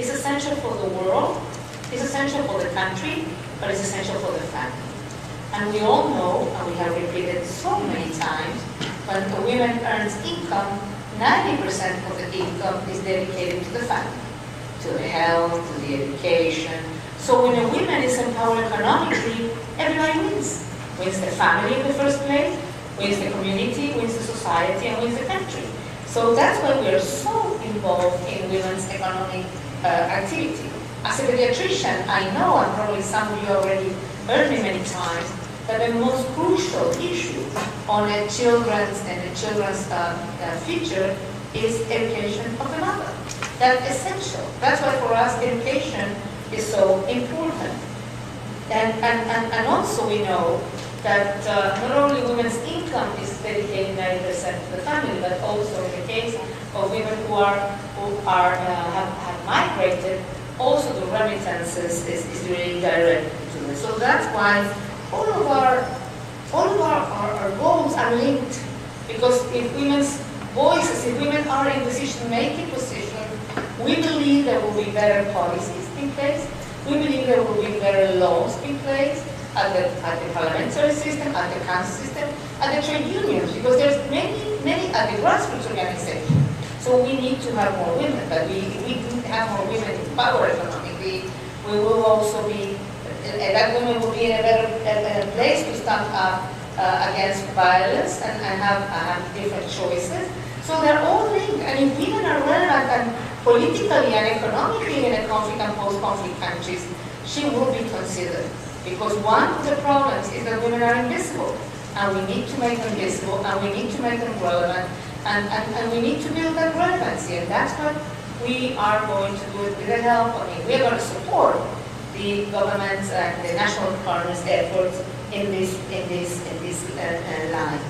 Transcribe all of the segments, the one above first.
It's essential for the world, it's essential for the country, but it's essential for the family. And we all know, and we have repeated so many times, when a woman earns income, 90% of the income is dedicated to the family, to the health, to the education. So when a woman is empowered economically, everybody wins. Wins the family in the first place, wins the community, wins the society, and wins the country. So that's why we are so involved in women's economic activity. As a pediatrician, I know, and probably some of you already heard me many times, that the most crucial issue on a children's future is education of the mother. That's essential. That's why for us education is so important. And also we know that not only women's income is dedicated 90% to the family, but also in the case of women who have migrated, also the remittances is really directed to them. So that's why all of our goals are linked, because if women's voices, if women are in decision-making position, we believe there will be better policies in place, we believe there will be better laws in place at the parliamentary system, at the council system, at the trade unions, because there's many at the grassroots organizations. So we need to have more women, but we need to have more women in power economically. We will also be, that women will be in a better place to stand up against violence and have different choices. So they're all linked, and if women are relevant and politically and economically in a conflict and post-conflict countries, she will be considered. Because one of the problems is that women are invisible, and we need to make them visible, and we need to make them relevant, and we need to build that relevancy, and that's what we are going to do with the help. I mean, we are going to support the government's and the national partners' efforts in this line.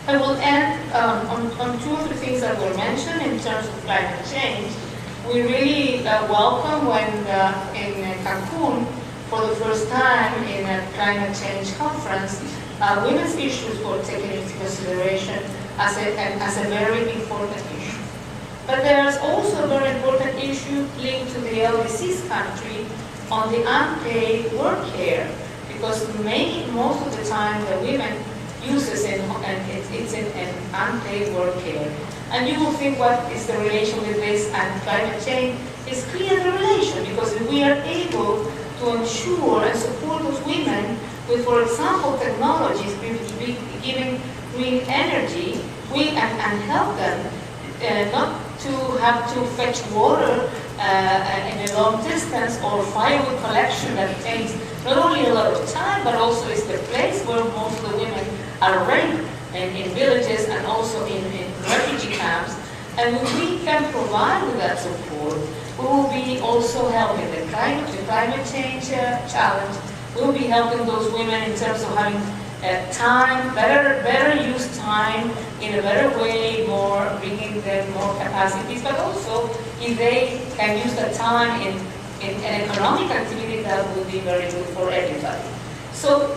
I will end on two of the things that were mentioned in terms of climate change. We really welcome when in Cancun, for the first time in a climate change conference, women's issues were taken into consideration as a very important issue. But there's also a very important issue linked to the LDC's country on the unpaid work care, because most of the time the women uses it's in unpaid work care. And you will think, what is the relation with this and climate change? It's clear the relation, because if we are able to ensure and support those women with, for example, technologies, giving green energy, and help them not to have to fetch water in a long distance, or firewood collection that takes not only a lot of time, but also is the place where most of the women are raped in villages and also in refugee camps. And if we can provide with that support, we will be also helping the climate change challenge. We will be helping those women in terms of having time, better use time in a better way, bringing them more capacities, but also if they can use the time in an economic activity, that will be very good for everybody. So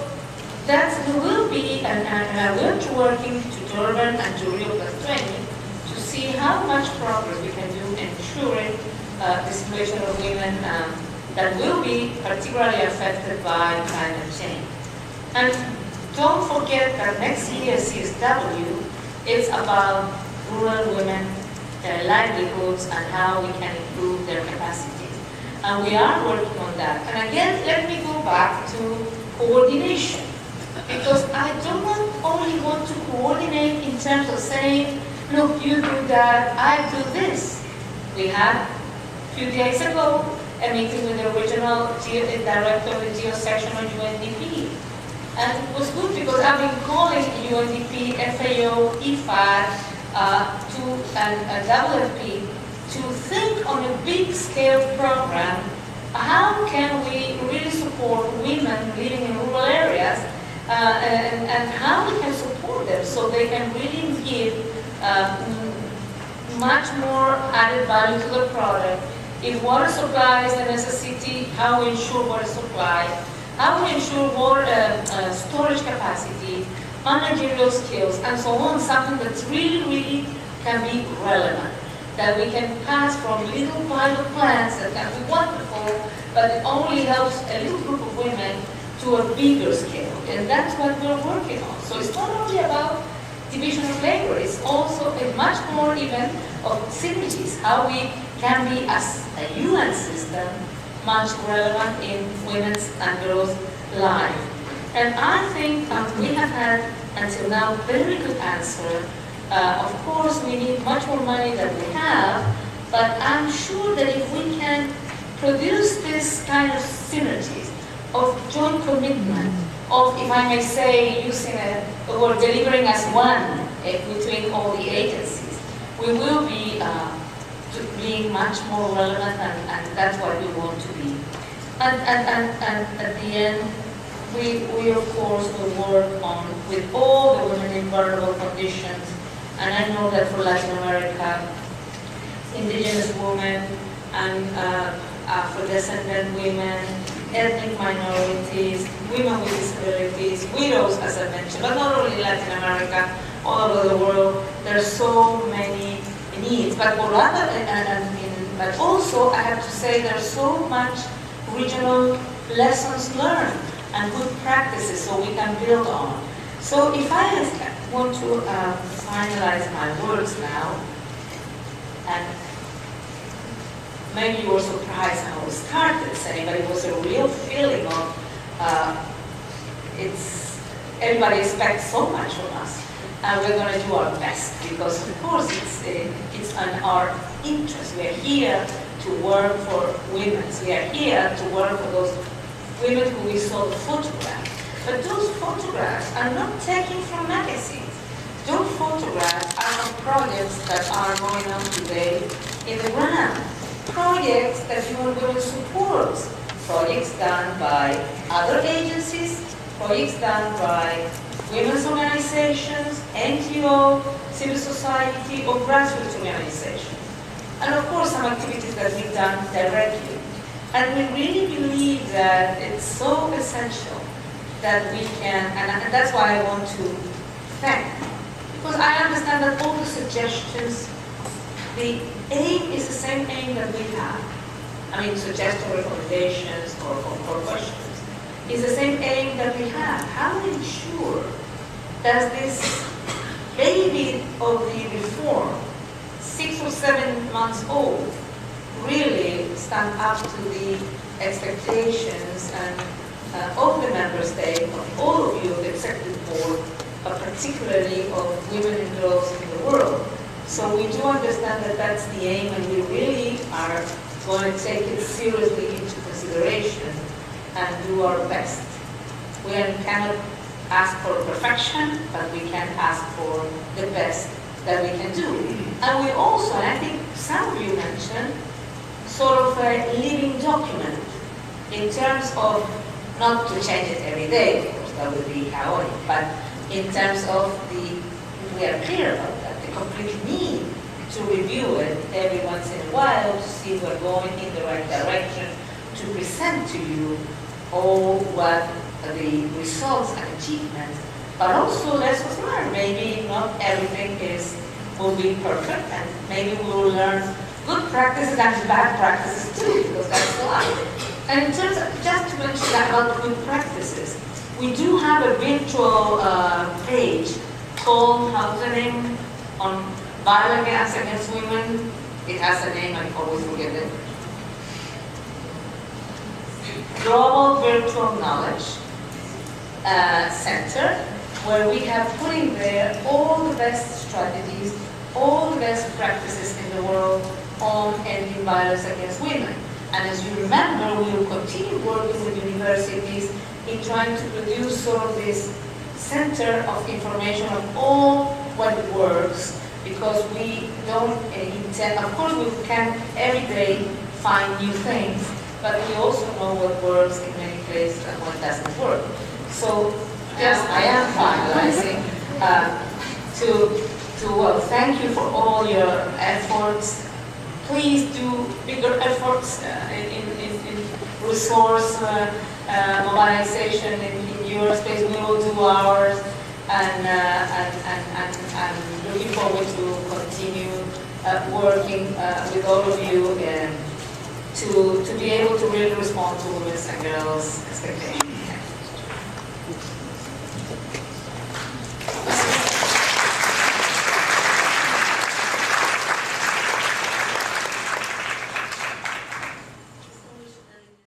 we will be, and we're working to Durban and to Rio +20 to see how much progress we can do in ensuring the situation of women that will be particularly affected by climate change. And don't forget that next year's CSW is about rural women, their livelihoods, and how we can improve their capacities. And we are working on that. And again, let me go back to coordination. Because I do not only want to coordinate in terms of saying, look, you do that, I do this. We had a few days ago a meeting with the regional director of the geo-section on UNDP. And it was good because I've been calling UNDP, FAO, IFAD, and WFP to think on a big-scale program. How can we really support women living in rural areas, and how we can support them so they can really give much more added value to the product. If water supply is a necessity, how we ensure water supply, how we ensure water storage capacity, managerial skills, and so on, something that really can be relevant. that we can pass from little pilot plans that can be wonderful, but it only helps a little group of women to a bigger scale. And that's what we're working on. So it's not only about division of labor, it's also a much more even of synergies, how we can be, as a UN system, much relevant in women's and girls' life. And I think we have had, until now, very good answer. Of course, we need much more money than we have, but I'm sure that if we can produce this kind of synergies, of joint commitment, of, if I may say, using a word, delivering as one between all the agencies, we will be being much more relevant, and that's what we want to be. And at the end, we of course will work on with all the women in vulnerable conditions, and I know that for Latin America, indigenous women and Afro-descendant women, ethnic minorities, women with disabilities, widows, as I mentioned, but not only Latin America, all over the world, there are so many needs. But but also, I have to say, there's so much regional lessons learned and good practices so we can build on. So if I want to finalize my words now, and maybe you were surprised how we started saying, but it was a real feeling of everybody expects so much from us, and we're going to do our best, because of course it's in our interest. We are here to work for women. We are here to work for those women who we saw the photographs. But those photographs are not taken from magazines. Those photographs are from projects that are going on today in the ground. Projects that UN Women supports. Projects done by other agencies, projects done by women's organizations, NGO, civil society, or grassroots organizations. And of course, some activities that we've done directly. And we really believe that it's so essential that we can, and that's why I want to thank, because I understand that all the suggestions, the aim is the same aim that we have. I mean, suggestion, recommendations, or questions. Is the same aim that we have. How to ensure that this baby of the reform, 6 or 7 months old, really stand up to the expectations and of the member state, of all of you, the executive board, but particularly of women and girls in the world. So we do understand that that's the aim, and we really are going to take it seriously into consideration and do our best. We cannot ask for perfection, but we can ask for the best that we can do. And we also, and I think some of you mentioned, sort of a living document in terms of, not to change it every day, of course, that would be chaotic, but in terms of we are clear about that, the complete need to review it every once in a while to see if we're going in the right direction, to present to you all what the results and achievements, but also lessons learned. Maybe not everything will be perfect, and maybe we will learn good practices and bad practices too, because that's life. And in terms of, just to mention that about good practices, we do have a virtual page called, how's the name, on violence against women. It has a name, I always forget it. Global Virtual Knowledge Center, where we have put in there all the best strategies, all the best practices in the world on ending violence against women. And as you remember, we will continue working with universities in trying to produce sort of this center of information of all what works, because we don't intend, of course we can every day find new things, but we also know what works in many places and what doesn't work. So, yes, I am finalizing well, thank you for all your efforts. Please do bigger efforts in resource mobilization in your space. We will do ours, and I'm looking forward to continue working with all of you to be able to really respond to women's and girls' expectations.